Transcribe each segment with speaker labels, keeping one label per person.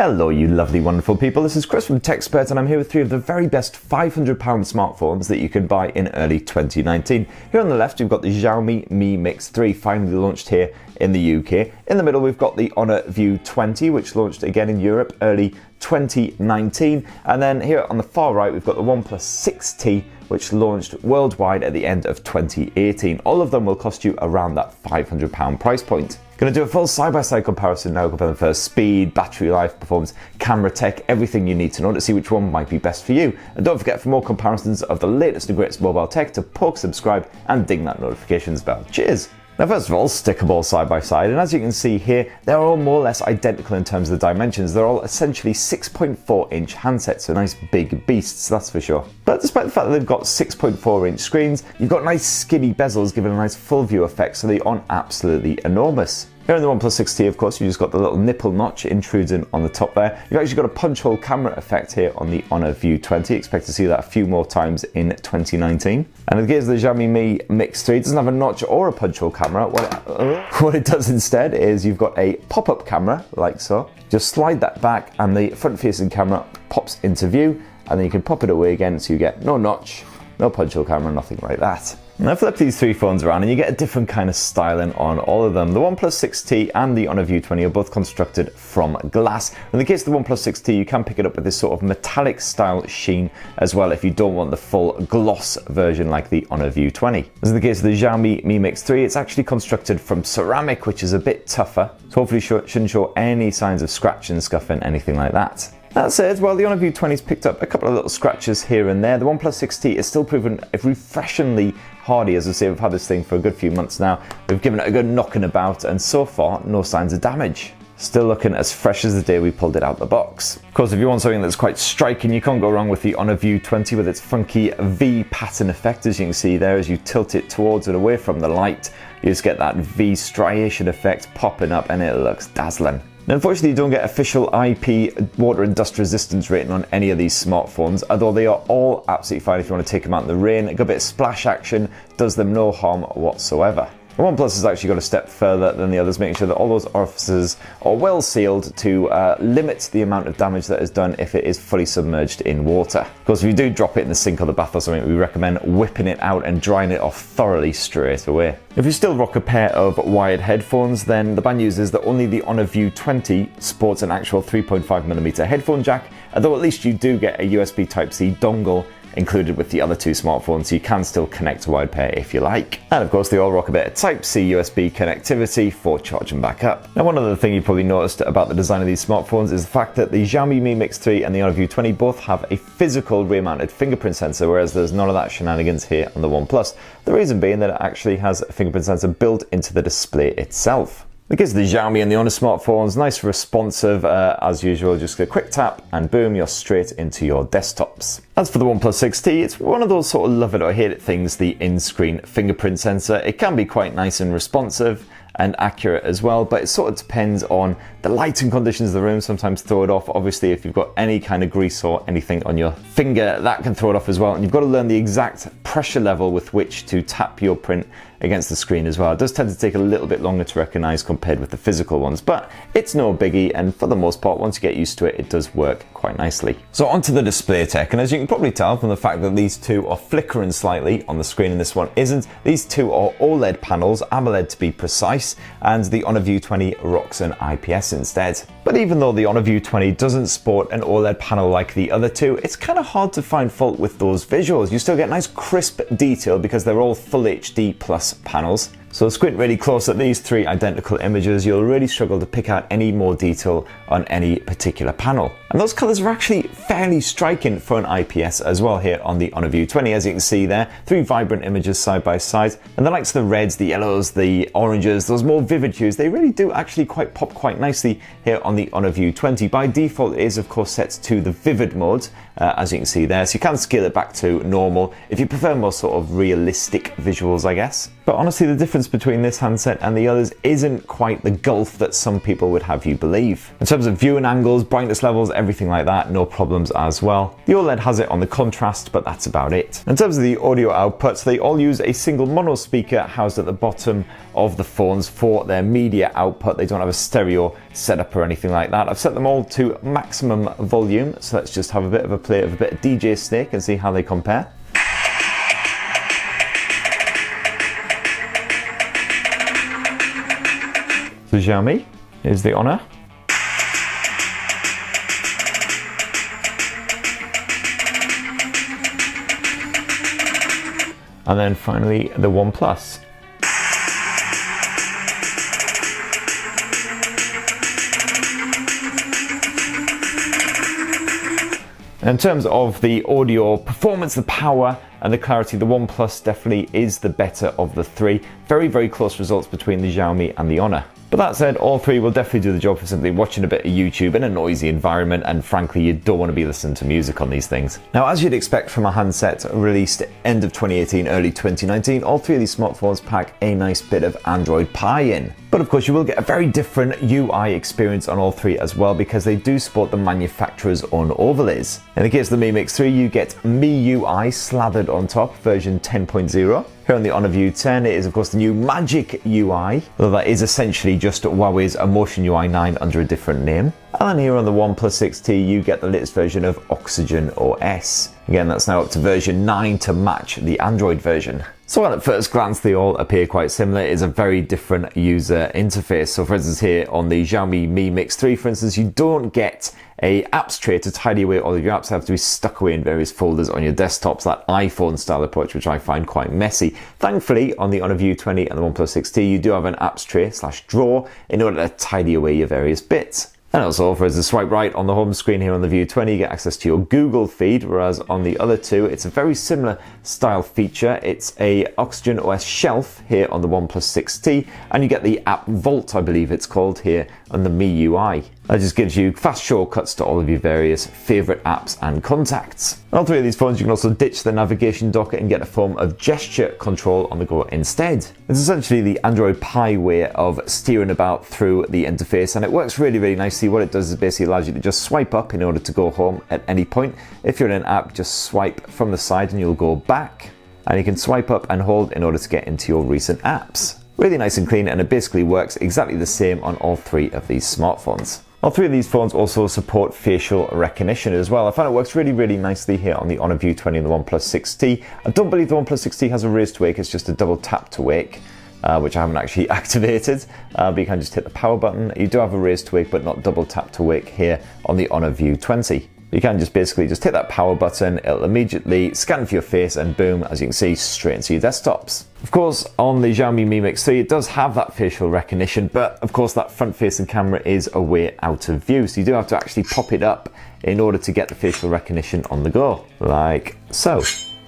Speaker 1: Hello you lovely wonderful people, this is Chris from TechSpert and I'm here with three of the very best £500 smartphones that you can buy in early 2019. Here on the left we've got the Xiaomi Mi Mix 3 finally launched here in the UK. In the middle we've got the Honor View 20 which launched again in Europe early 2019, and then here on the far right we've got the OnePlus 6T which launched worldwide at the end of 2018. All of them will cost you around that £500 price point. Going to do a full side-by-side comparison now, comparing for speed, battery life, performance, camera tech, everything you need to know to see which one might be best for you. And don't forget, for more comparisons of the latest and greatest mobile tech, to poke, subscribe and ding that notifications bell. Cheers! Now first of all, stick them all side by side, and as you can see here, they're all more or less identical in terms of the dimensions. They're all essentially 6.4-inch handsets, so nice big beasts, that's for sure. But despite the fact that they've got 6.4-inch screens, you've got nice skinny bezels giving a nice full view effect, so they aren't absolutely enormous. Here in the OnePlus 6T, of course, you just got the little nipple notch intruding on the top there. You've actually got a punch hole camera effect here on the Honor View 20. Expect to see that a few more times in 2019. And in the case of the Xiaomi Mi Mix 3, it doesn't have a notch or a punch hole camera. What it does instead is you've got a pop-up camera, like so. Just slide that back and the front-facing camera pops into view, and then you can pop it away again, so you get no notch, no punch hole camera, nothing like that. Now flip these three phones around and you get a different kind of styling on all of them. The OnePlus 6T and the Honor View 20 are both constructed from glass. In the case of the OnePlus 6T, you can pick it up with this sort of metallic style sheen as well if you don't want the full gloss version like the Honor View 20. As in the case of the Xiaomi Mi Mix 3, it's actually constructed from ceramic, which is a bit tougher, so hopefully shouldn't show any signs of scratching, scuffing, anything like that. That said, while the Honor View 20's picked up a couple of little scratches here and there, the OnePlus 6T is still proven refreshingly hardy. As I say, we've had this thing for a good few months now. We've given it a good knocking about, and so far, no signs of damage. Still looking as fresh as the day we pulled it out the box. Of course, if you want something that's quite striking, you can't go wrong with the Honor View 20 with its funky V pattern effect, as you can see there. As you tilt it towards and away from the light, you just get that V striation effect popping up, and it looks dazzling. Now, unfortunately, you don't get official IP water and dust resistance rating on any of these smartphones, although they are all absolutely fine if you want to take them out in the rain. A good bit of splash action does them no harm whatsoever. OnePlus has actually got a step further than the others, making sure that all those orifices are well sealed to limit the amount of damage that is done if it is fully submerged in water. Of course, if you do drop it in the sink or the bath or something, we recommend whipping it out and drying it off thoroughly straight away. If you still rock a pair of wired headphones, then the bad news is that only the Honor View 20 sports an actual 3.5mm headphone jack, although at least you do get a USB Type-C dongle included with the other two smartphones, so you can still connect a wired pair if you like. And of course, they all rock a bit of Type-C USB connectivity for charging back up. Now, one other thing you probably noticed about the design of these smartphones is the fact that the Xiaomi Mi Mix 3 and the Honor View 20 both have a physical rear-mounted fingerprint sensor, whereas there's none of that shenanigans here on the OnePlus. The reason being that it actually has a fingerprint sensor built into the display itself. In the case of the Xiaomi and the Honor smartphones, nice responsive as usual, just a quick tap and boom, you're straight into your desktops. As for the OnePlus 6T, it's one of those sort of love it or hate it things, the in-screen fingerprint sensor. It can be quite nice and responsive and accurate as well, but it sort of depends on the lighting conditions of the room. Sometimes throw it off. Obviously, if you've got any kind of grease or anything on your finger, that can throw it off as well. And you've got to learn the exact pressure level with which to tap your print against the screen as well. It does tend to take a little bit longer to recognize compared with the physical ones, but it's no biggie, and for the most part, once you get used to it, it does work quite nicely. So onto the display tech, and as you can probably tell from the fact that these two are flickering slightly on the screen and this one isn't, these two are OLED panels, AMOLED to be precise, and the Honor View 20 rocks an IPS instead. But even though the Honor View 20 doesn't sport an OLED panel like the other two, it's kind of hard to find fault with those visuals. You still get nice crisp detail because they're all full HD plus panels. So squint really close at these three identical images, you'll really struggle to pick out any more detail on any particular panel. And those colors are actually fairly striking for an IPS as well here on the Honor View 20, as you can see there, three vibrant images side by side. And the likes of the reds, the yellows, the oranges, those more vivid hues, they really do actually pop quite nicely here on the Honor View 20. By default, it is of course set to the vivid mode, as you can see there, so you can scale it back to normal if you prefer more sort of realistic visuals, I guess. But honestly, the difference between this handset and the others isn't quite the gulf that some people would have you believe. In terms of viewing angles, brightness levels, everything like that, no problems as well. The OLED has it on the contrast, but that's about it. In terms of the audio outputs, they all use a single mono speaker housed at the bottom of the phones for their media output. They don't have a stereo setup or anything like that. I've set them all to maximum volume, so let's just have a bit of a play of a bit of DJ Snake and see how they compare. So Xiaomi is the Honor. And then finally the OnePlus. In terms of the audio performance, the power and the clarity, the OnePlus definitely is the better of the three. Very, very close results between the Xiaomi and the Honor. But that said, all three will definitely do the job for simply watching a bit of YouTube in a noisy environment, and frankly, you don't want to be listening to music on these things. Now, as you'd expect from a handset released end of 2018, early 2019, all three of these smartphones pack a nice bit of Android Pie in. But of course, you will get a very different UI experience on all three as well, because they do sport the manufacturer's own overlays. In the case of the Mi Mix 3, you get MiUI slathered on top, version 10.0. Here on the Honor View 10, it is of course the new Magic UI, although that is essentially just Huawei's Emotion UI 9 under a different name. And then here on the OnePlus 6T, you get the latest version of OxygenOS. Again, that's now up to version 9 to match the Android version. So while at first glance they all appear quite similar, it is a very different user interface. So for instance, here on the Xiaomi Mi Mix 3, for instance, you don't get a apps tray to tidy away all of your apps. They have to be stuck away in various folders on your desktops, that iPhone style approach, which I find quite messy. Thankfully, on the Honor View 20 and the OnePlus 6T, you do have an apps tray / drawer in order to tidy away your various bits. And also, for as a swipe right on the home screen here on the View 20, you get access to your Google feed, whereas on the other two, it's a very similar style feature. It's a OxygenOS shelf here on the OnePlus 6T, and you get the app vault, I believe it's called, here on the MiUI. That just gives you fast shortcuts to all of your various favorite apps and contacts. On all three of these phones, you can also ditch the navigation dock and get a form of gesture control on the go instead. It's essentially the Android Pie way of steering about through the interface, and it works really, really nicely. What it does is basically allows you to just swipe up in order to go home at any point. If you're in an app, just swipe from the side and you'll go back. And you can swipe up and hold in order to get into your recent apps. Really nice and clean, and it basically works exactly the same on all three of these smartphones. All three of these phones also support facial recognition as well. I find it works really, really nicely here on the Honor View 20 and the OnePlus 6T. I don't believe the OnePlus 6T has a raise to wake, it's just a double tap to wake, which I haven't actually activated, but you can just hit the power button. You do have a raise to wake, but not double tap to wake here on the Honor View 20. You can just basically just hit that power button, it'll immediately scan for your face, and boom, as you can see, straight into your desktops. Of course, on the Xiaomi Mi Mix 3, it does have that facial recognition, but of course that front-facing camera is a way out of view, so you do have to actually pop it up in order to get the facial recognition on the go, like so.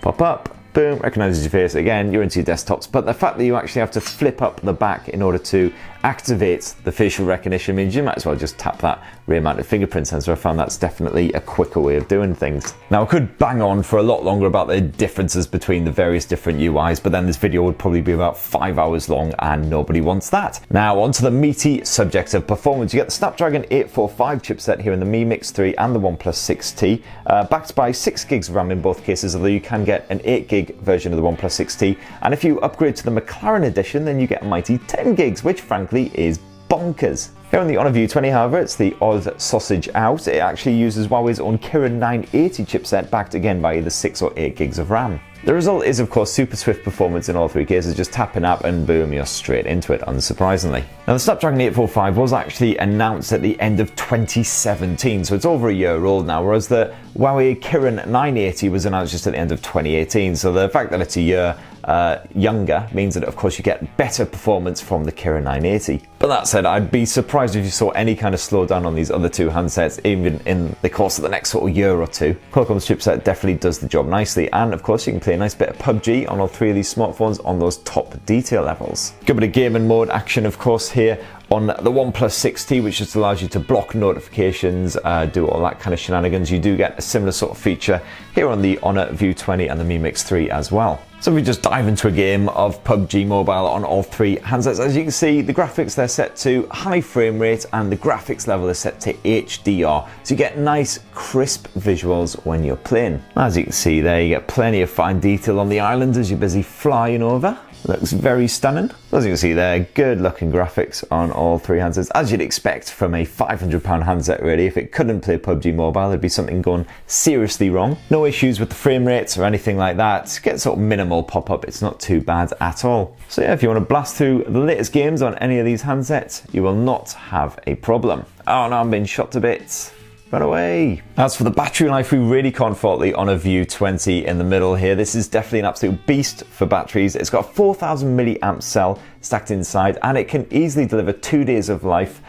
Speaker 1: Pop up, boom, recognizes your face, again, you're into your desktops, but the fact that you actually have to flip up the back in order to activate the facial recognition means you might as well just tap that rear-mounted fingerprint sensor. I found that's definitely a quicker way of doing things. Now, I could bang on for a lot longer about the differences between the various different UIs, but then this video would probably be about 5 hours long, and nobody wants that. Now, onto the meaty subject of performance. You get the Snapdragon 845 chipset here in the Mi Mix 3 and the OnePlus 6T, backed by 6 gigs of RAM in both cases, although you can get an 8 gig version of the OnePlus 6T, and if you upgrade to the McLaren edition, then you get a mighty 10 gigs, which frankly is bonkers. Here on the Honor View 20, however, it's the odd sausage out. It actually uses Huawei's own Kirin 980 chipset, backed again by either 6 or 8 gigs of RAM. The result is, of course, super swift performance in all three cases. Just tap an app and boom, you're straight into it, unsurprisingly. Now, the Snapdragon 845 was actually announced at the end of 2017, so it's over a year old now, whereas the Huawei Kirin 980 was announced just at the end of 2018. So the fact that it's a year younger means that, of course, you get better performance from the Kirin 980. But that said, I'd be surprised if you saw any kind of slowdown on these other two handsets, even in the course of the next sort of year or two. Qualcomm's chipset definitely does the job nicely, and of course you can play a nice bit of PubG on all three of these smartphones on those top detail levels. Good bit of gaming mode action, of course, here On the OnePlus 6T, which just allows you to block notifications, do all that kind of shenanigans, you do get a similar sort of feature here on the Honor View 20 and the Mi Mix 3 as well. So if we just dive into a game of PubG Mobile on all three handsets, as you can see, the graphics, they're set to high frame rate and the graphics level is set to HDR. So you get nice, crisp visuals when you're playing. As you can see there, you get plenty of fine detail on the island as you're busy flying over. Looks very stunning. As you can see there, good looking graphics on all three handsets, as you'd expect from a £500 handset really. If it couldn't play PubG Mobile, there'd be something going seriously wrong. No issues with the frame rates or anything like that. Get sort of minimal pop-up, it's not too bad at all. So yeah, if you want to blast through the latest games on any of these handsets, you will not have a problem. Oh no, I'm being shot to bits. Run away. As for the battery life, we really can't fault the Honor View 20 in the middle here. This is definitely an absolute beast for batteries. It's got a 4000 milliamp cell stacked inside, and it can easily deliver 2 days of life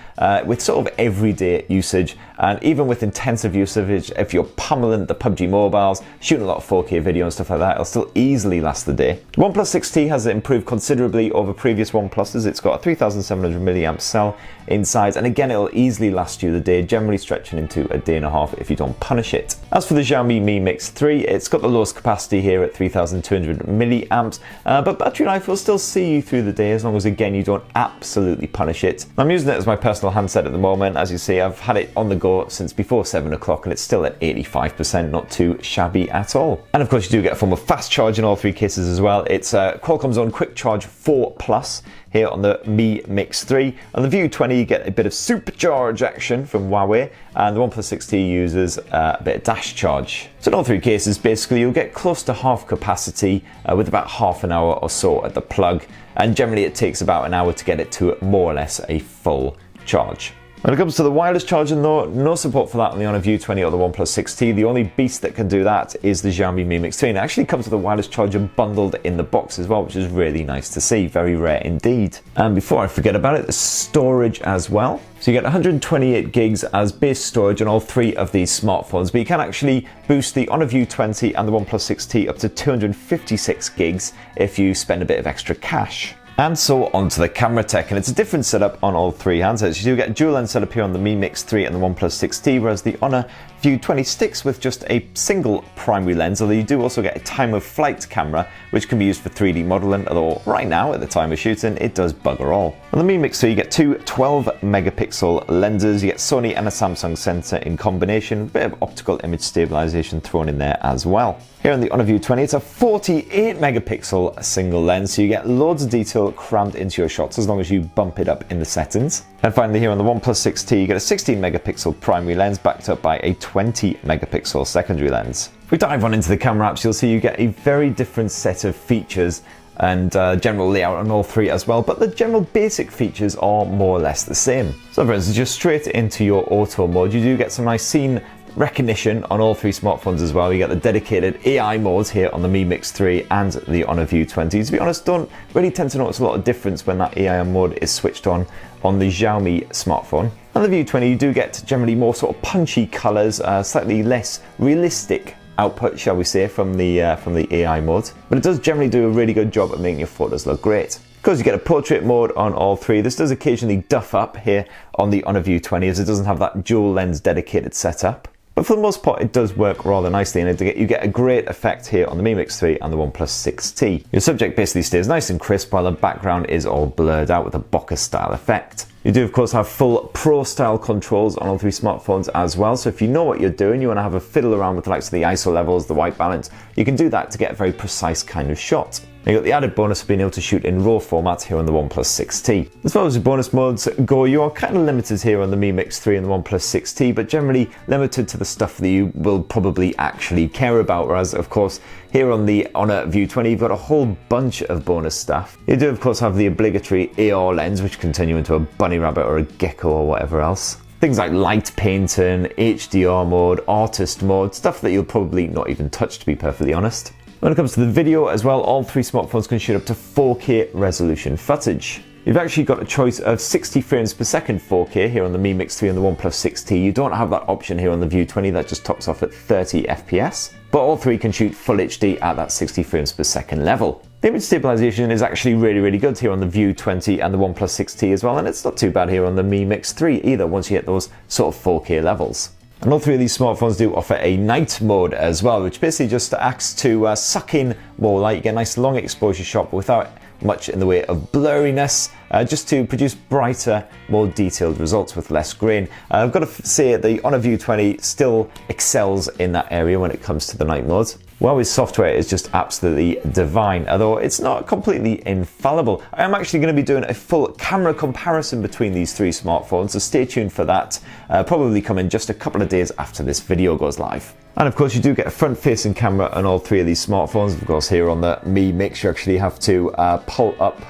Speaker 1: with sort of everyday usage. And even with intensive usage, if you're pummeling the PubG Mobiles, shooting a lot of 4K video and stuff like that, it'll still easily last the day. The OnePlus 6T has improved considerably over previous OnePluses. It's got a 3700 milliamp cell inside, and again, it'll easily last you the day, generally stretching into a day and a half if you don't punish it. As for the Xiaomi Mi Mix 3, it's got the lowest capacity here at 3200 milliamps, but battery life will still see you through the day as long as, again, you don't absolutely punish it. I'm using it as my personal handset at the moment. As you see, I've had it on the go since before 7 o'clock and it's still at 85%, not too shabby at all. And of course, you do get a form of fast charge in all three cases as well. It's Qualcomm's own Quick Charge 4 Plus here on the Mi Mix 3. On the View 20, you get a bit of supercharge action from Huawei, and the OnePlus 6T uses a bit of dash charge. So in all three cases, basically, you'll get close to half capacity with about half an hour or so at the plug, and generally it takes about an hour to get it to more or less a full charge. When it comes to the wireless charging though, no support for that on the Honor View 20 or the OnePlus 6T. The only beast that can do that is the Xiaomi Mi Mix 3, and it actually comes with a wireless charger bundled in the box as well, which is really nice to see, very rare indeed. And before I forget about it, the storage as well. So you get 128 gigs as base storage on all three of these smartphones, but you can actually boost the Honor View 20 and the OnePlus 6T up to 256 gigs if you spend a bit of extra cash. And so onto the camera tech, and it's a different setup on all three handsets. You do get a dual lens setup here on the Mi Mix 3 and the OnePlus 6T, whereas the Honor View 20 sticks with just a single primary lens, although you do also get a time of flight camera, which can be used for 3D modeling, although right now, at the time of shooting, it does bugger all. On the Mi Mix 3, you get two 12 megapixel lenses, you get Sony and a Samsung sensor in combination, a bit of optical image stabilization thrown in there as well. Here on the Honor View 20, it's a 48 megapixel single lens, so you get loads of detail crammed into your shots as long as you bump it up in the settings. And finally, here on the OnePlus 6T, you get a 16 megapixel primary lens backed up by a 20 megapixel secondary lens. If we dive on into the camera apps, you'll see you get a very different set of features and general layout on all three as well, but the general basic features are more or less the same. So for instance, just straight into your auto mode, you do get some nice scene recognition on all three smartphones as well. You get the dedicated AI modes here on the Mi Mix 3 and the Honor View 20. To be honest, don't really tend to notice a lot of difference when that AI mode is switched on the Xiaomi smartphone. On the View 20, you do get generally more sort of punchy colors, slightly less realistic output, shall we say, from the AI mode, but it does generally do a really good job at making your photos look great. Of course, you get a portrait mode on all three. This does occasionally duff up here on the Honor View 20 as it doesn't have that dual lens dedicated setup. But for the most part, it does work rather nicely, and you get a great effect here on the Mi Mix 3 and the OnePlus 6T. Your subject basically stays nice and crisp while the background is all blurred out with a bokeh style effect. You do of course have full pro style controls on all three smartphones as well, so if you know what you're doing, you want to have a fiddle around with the likes of the ISO levels, the white balance, you can do that to get a very precise kind of shot. You got the added bonus of being able to shoot in RAW format here on the OnePlus 6T. As far as the bonus modes go, you are kind of limited here on the Mi Mix 3 and the OnePlus 6T, but generally limited to the stuff that you will probably actually care about, whereas of course here on the Honor View 20 you've got a whole bunch of bonus stuff. You do of course have the obligatory AR lens, which can turn you into a bunny rabbit or a gecko or whatever else. Things like light painting, HDR mode, artist mode, stuff that you'll probably not even touch, to be perfectly honest. When it comes to the video as well, all three smartphones can shoot up to 4K resolution footage. You've actually got a choice of 60 frames per second 4K here on the Mi Mix 3 and the OnePlus 6T. You don't have that option here on the View 20, that just tops off at 30 FPS. But all three can shoot full HD at that 60 frames per second level. The image stabilization is actually really good here on the View 20 and the OnePlus 6T as well, and it's not too bad here on the Mi Mix 3 either once you hit those sort of 4K levels. And all three of these smartphones do offer a night mode as well, which basically just acts to suck in more light. You get a nice long exposure shot but without much in the way of blurriness, just to produce brighter, more detailed results with less grain. I've got to say the Honor View 20 still excels in that area when it comes to the night modes. Huawei's software is just absolutely divine, although it's not completely infallible. I am actually going to be doing a full camera comparison between these three smartphones, so stay tuned for that. Probably coming just a couple of days after this video goes live. And of course you do get a front-facing camera on all three of these smartphones. Of course here on the Mi Mix you actually have to pull up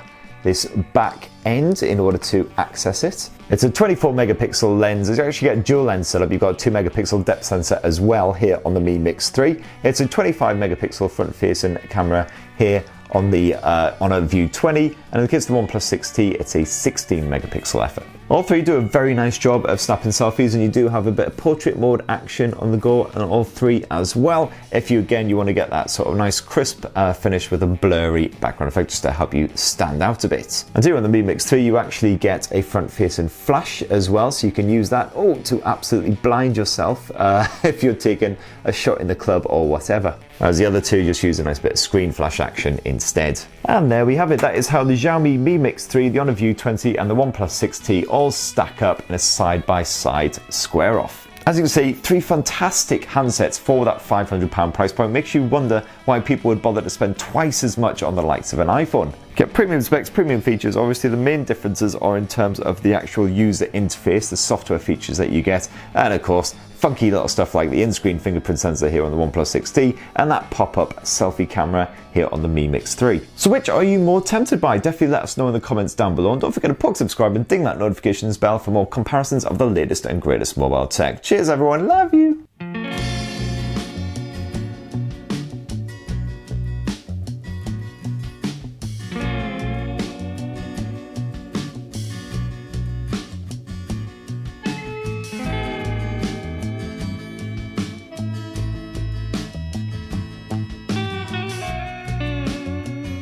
Speaker 1: this back end in order to access it. It's a 24 megapixel lens. You actually get a dual lens setup. You've got a 2 megapixel depth sensor as well here on the Mi Mix 3. It's a 25 megapixel front-facing camera here on the Honor View 20, and in the case of the OnePlus 6T, it's a 16 megapixel effort. All three do a very nice job of snapping selfies, and you do have a bit of portrait mode action on the go on all three as well. If you want to get that sort of nice crisp finish with a blurry background effect just to help you stand out a bit. And here on the Mi Mix 3, you actually get a front-facing flash as well, so you can use that to absolutely blind yourself if you're taking a shot in the club or whatever. Whereas the other two just use a nice bit of screen flash action instead. And there we have it. That is how the Xiaomi Mi Mix 3, the Honor View 20 and the OnePlus 6T all stack up in a side-by-side square off. As you can see, three fantastic handsets for that £500 price point. Makes you wonder why people would bother to spend twice as much on the likes of an iPhone. Get premium specs, premium features. Obviously the main differences are in terms of the actual user interface, the software features that you get, and of course funky little stuff like the in-screen fingerprint sensor here on the OnePlus 6T and that pop-up selfie camera here on the Mi Mix 3. So which are you more tempted by? Definitely let us know in the comments down below, and don't forget to subscribe and ding that notifications bell for more comparisons of the latest and greatest mobile tech. Cheers everyone, love you!